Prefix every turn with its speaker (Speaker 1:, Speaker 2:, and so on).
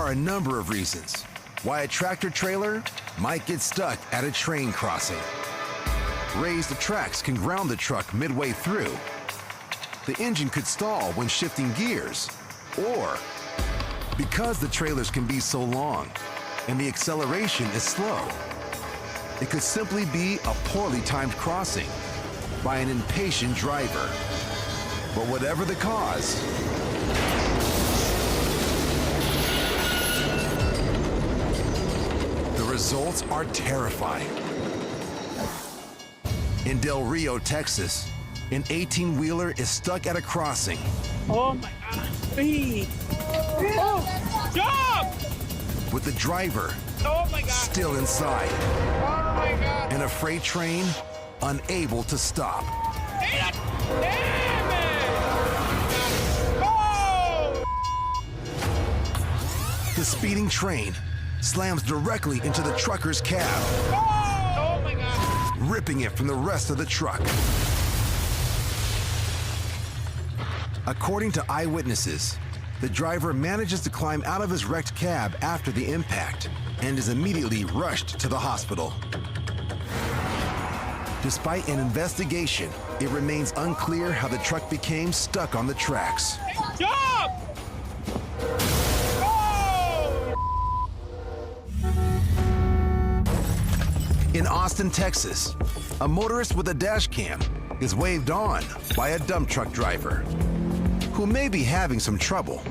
Speaker 1: are a number of reasons why a tractor-trailer might get stuck at a train crossing. Raised tracks can ground the truck midway through. The engine could stall when shifting gears, or because the trailers can be so long and the acceleration is slow, it could simply be a poorly timed crossing by an impatient driver. But whatever the cause, the results are terrifying. In Del Rio, Texas, an 18-wheeler is stuck at a crossing.
Speaker 2: Oh my God, speed. Oh, jump!
Speaker 1: With the driver
Speaker 2: Oh my God.
Speaker 1: still inside
Speaker 2: Oh my God.
Speaker 1: and a freight train unable to stop.
Speaker 2: Damn it! Oh!
Speaker 1: The speeding train slams directly into the trucker's cab,
Speaker 2: Oh my God.
Speaker 1: ripping it from the rest of the truck. According to eyewitnesses, the driver manages to climb out of his wrecked cab after the impact and is immediately rushed to the hospital. Despite an investigation, it remains unclear how the truck became stuck on the tracks.
Speaker 2: Jump! Oh!
Speaker 1: In Austin, Texas, a motorist with a dash cam is waved on by a dump truck driver who may be having some trouble